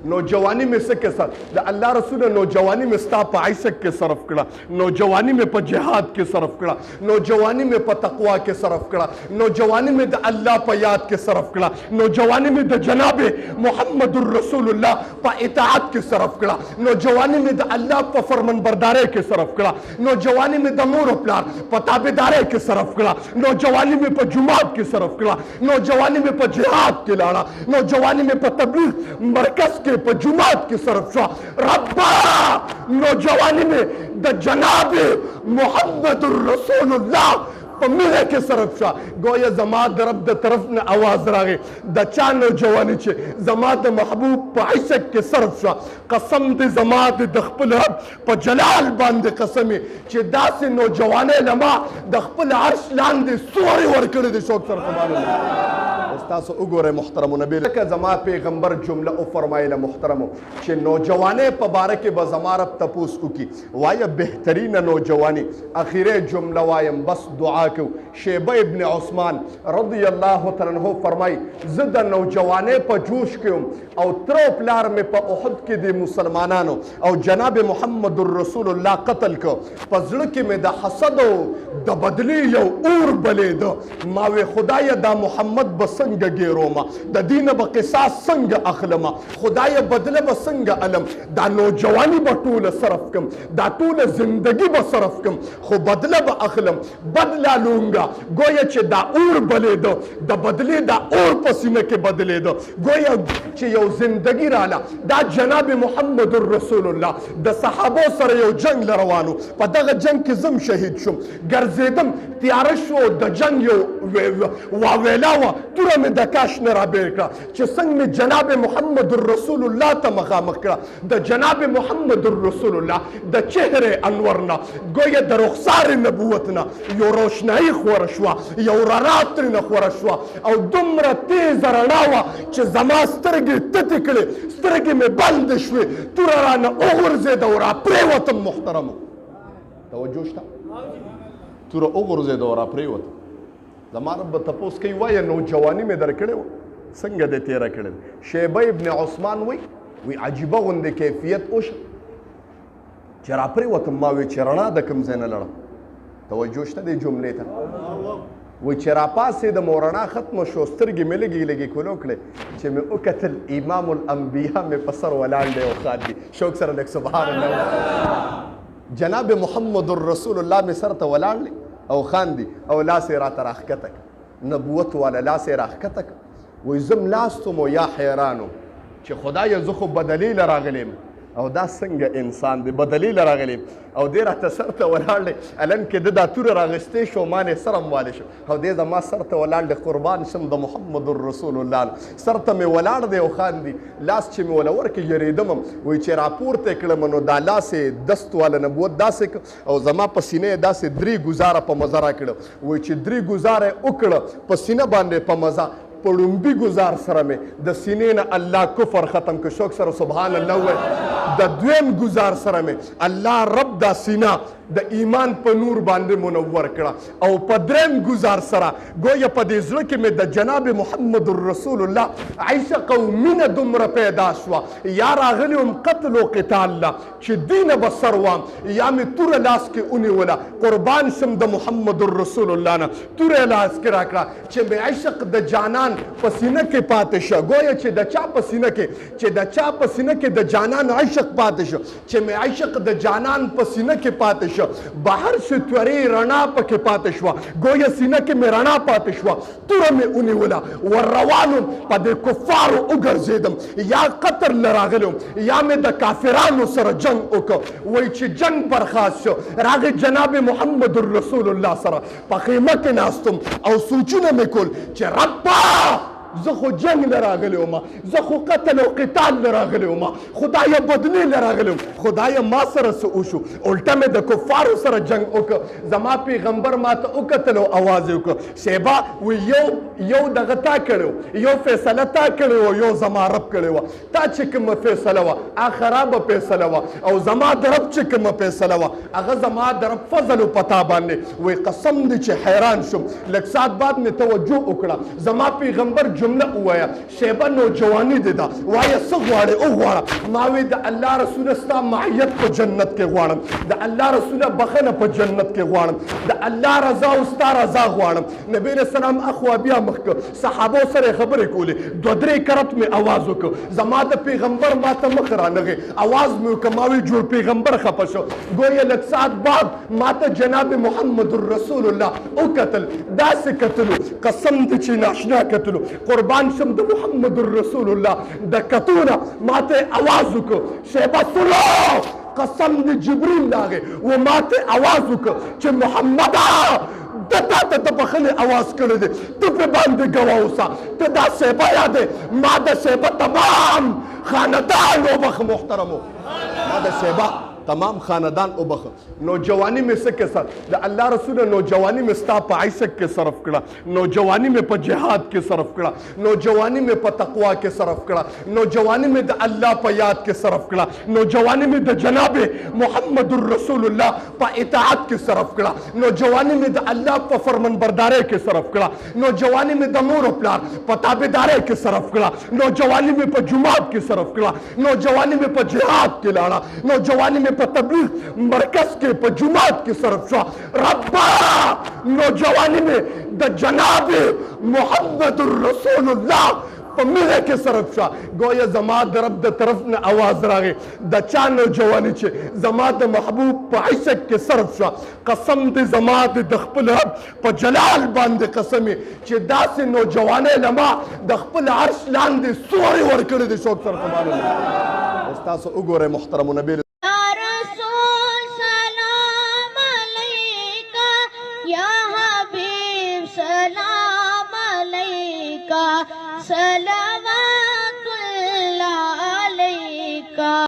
नौजवानी में से के साथ द अल्लाह रसूल नौजवानी में स्ता पे आइशक के सरफ कड़ा, नौजवानी में पे जिहाद के सरफ कड़ा, नौजवानी में पे तकवा के सरफ कड़ा, नौजवानी में द अल्लाह पे याद के सरफ कड़ा, नौजवानी में द जनाबे मोहम्मदुर रसूलुल्लाह पे इताअत के सरफ कड़ा, नौजवानी में द अल्लाह पे फरमानबरदारी के सरफ कड़ा, नौजवानी में द मोर प्यार पे ताबेदारी के सरफ कड़ा, नौजवानी में पे जुमात के सरफ कड़ा, नौजवानी में पे जिहाद के लाड़ा, नौजवानी में पे तबलीग मरकज के पे जुमात की सरफ शा रब्बा, नौजवानी में द जनाब मोहम्मदुर रसूलुल्लाह पे मिले के सरफ शा गोया जमा दरब द तरफ ने आवाज रागे द चा नौजवानी छे जमा द महबूब पे आइशक के सरफ शा कसम दे जमा द खपल रब पे जलाल बांध कसमी छे दास नौजवाने लमा द खपल अर्श लांदे सोरे वर करे दे शौक सर सुभान अल्लाह استاسو وګوره محترم نبی لکه زما پیغمبر جمله او فرمایله محترمو چې نوجوانه په باره کې به زما رب تپوس وکي وایه بهترینه نوجوانی اخیره جمله وایم بس دعا کو شیبه ابن عثمان رضی الله تعالی عنہ فرمای زه د نوجوانه په جوش کې او تر پلار مې په احد کې د مسلمانانو او جناب محمد رسول الله قتل کو په ځړ کې مې د حسد او د بدلی یو اور بلید ما وی خدای دا محمد بس څنګه ګیروما د دینه به قصاص څنګه اخلم خدای بدله به څنګه علم دا نوجوانی به ټوله صرف کم دا ټوله زندگی به صرف کم خو بدله به اخلم بدلا لونگا گویا چې دا اور بلیدو د بدلی دا اور پسینه کې بدلیدو گویا چې یو زندگی رااله دا جناب محمد رسول الله د صحابه سره یو جنگ روانو په دغه جنگ کې زم شهید شوم ګرځیدم تیار شو د جنگ یو واویلاوه توره مې د کاش نه رابېر کړه چې څنګه مې جناب محمد رسول الله ته مخامخ کړه د جناب محمد رسول الله د چهره انور نه گویا د رخسار نبوت نه یو روشنایي خوره شوه یو رڼا ترېنه خوره شوه او دومره تیزه رڼا وه چې زما سترګې تتې کړې سترګې مې بندې شوې توره رانه وغورځېده او راپرېوتم محترمو توجه شته توره وغورځېده او راپرېوتم زما رب به تپوس کوي وایه نوجواني مې درکړې وه څنګه دې تېره کړې شیبه ابن عثمان وی عجیبه غوندې کیفیت وشه چې راپرېوتم ما وی چې رڼا د کوم ځای نه لړم توجه شته دې جملې ته وی چې راپاڅېدم او رڼا ختمه شو سترګې مې لږې لږې کولو کړې چې مې وکتل امام الانبیا مې په سر ولاړ دی او خاندي شوق سره لږ سبحان الله جناب محمد رسول الله مې سر ته ولاړ دی او خاندي او لاس یې راته راښکته کړه نبوت والا لاس یې راښکته کړه وایي زم ناستم او یا حیرانو چې خدایه زه خو بدلیله راغلی یم او دا څنګه انسان دی بدلیله راغلی یم او دی راته سر ته ولاړ دی الن کې ده دا توره راغستې شو ما نه سر هم والی شو او دی زما سر ته ولاړ دی قربان شم د محمد رسول الله سر ته مې ولاړ دی او خاندي لاس چې مې وله ورکې یېرېدم وایي چې راپورته یې کړم نو دا لاس یې دست والا نبوت داسې او زما په سینه یې داسې 3 ګزاره په مزه راکړه وایي چې 3 ګزاره یې وکړه په سینه باندې په مزه په لومبي ګزار سره مې د سینې نه الله کفر ختم که شوق سره سبحان الله ووایي د دویم ګزار سره مې الله رب دا سینه د ایمان په نور باندې منور کړه او په دریم ګزار سره ګویا په دې زړه کې مې د جناب محمد رسول الله عشق او مینه دومره پیدا شوه یا راغلی وم قتل او قتال له چې دینه به سر وام یا مې توره لاس کې ونیوله قربان شم د محمد رسول الله نه توره لاس کې راکړه چې مې عشق د جانان په سینه کې پاتې شه گویا چې د چا په سینه کې چې د چا په سینه کې د جانان عشق پاتې شه چې مې عشق د جانان په سینه کې پاتې شه بهر شو تورې رڼا پکې پاتې شوه گویا سینه کې مې رڼا پاتې شوه توره مې ونیوله ور روان وم په دې کفارو وګرځېدم یا قطر له راغلی وم یا مې د کافرانو سره جنګ وکړ وایي چې جنګ برخاست شو راغی جناب محمد رسول الله سره په خیمه کې ناستم او سوچونه مې کول چې ربا زه خو جنگ نه راغلی وم زه خو قتل او قتال نه راغلی وم خدایه بدلی نه راغلی وم خدایه ما سره څه وشو الټه مې د کفارو سره جنگ وکړ زما پیغمبر ما ته وکتل او اواز یې وکړ شیبه وی یو دغه تا کړی یو فیصله تا کړی و یو زما رب کړی وه تا چې کومه فیصله وه هغه خرابه فیصله وه او زما د رب چې کومه فیصله وه هغه زما د رب فضل و پتا باندې وی قسم دی چې حیران شم لږ ساعت بعد مې توجه وکړه زما پیغمبر جمله وایا شیبه نوجوانی دي دا وایا څه غواړې او غواړه ما وی د الله رسول ستا معیت په جنت کې غواړم د الله رسول بخنه په جنت کې غواړم د الله رضا او ستا رضا غواړم نبی رسول الله اخوا بیا مخک صحابه سره خبرې کولې دو درې کرت می आवाज وکړ زما د پیغمبر ماته مخ رانغه आवाज مې کماوي جوړ پیغمبر خپه شو ګویا لږ ساعت بعد ماته جناب محمد رسول الله او قتل داسې قتلو قسم دې چې ناشنا قتلو قربان شم د محمد رسول الله د کتونه ماته आवाज وکړ شیبه سلو قسم دې جبريل لاغه و ماته आवाज وکړ چې محمد دتا ته د بخښنې आवाज کړی دی ته په باندې ګواه اوسه ته دا شیبه یادې ما د شیبه تمام خاندان وبخ محترمو ما د شیبه تمام خاندان وبخ نوجوانی میں سے کے ساتھ اللہ رسول نوجوانی میں ستا په عیشق کې صرف کړه نوجوانی میں په جهاد کې صرف کړه نوجوانی میں په تقوا کې صرف کړه نوجوانی میں د الله په یاد کې صرف کړه نوجوانی میں د جناب محمد رسول الله په اطاعت کې صرف کړه نوجوانی میں د الله په فرمانبردارۍ کې صرف کړه نوجوانی میں د مور او پلار په تابعدارۍ کې صرف کړه نوجوانی میں په جماعت کې صرف کړه نوجوانی میں په جهاد کې لاړه نوجوانی میں په تبلیغ مرکز کې په جماعت کې صرف شو ربا نوجوانی میں د جناب محمد رسول الله په مینه کې صرف شو گویا زما د رب د طرف نه आवाज راغی د چا نوجوانی چې زما د محبوب په عشق کې صرف شو قسم دې زما د خپل رب په جلال باندې قسمي چې داسې نوجوانه لما د خپل عرش لاندې سوري ورکړي د شوق سره کمال تاسو وګورئ محترم نبی सलावतुल्लाह अलैका।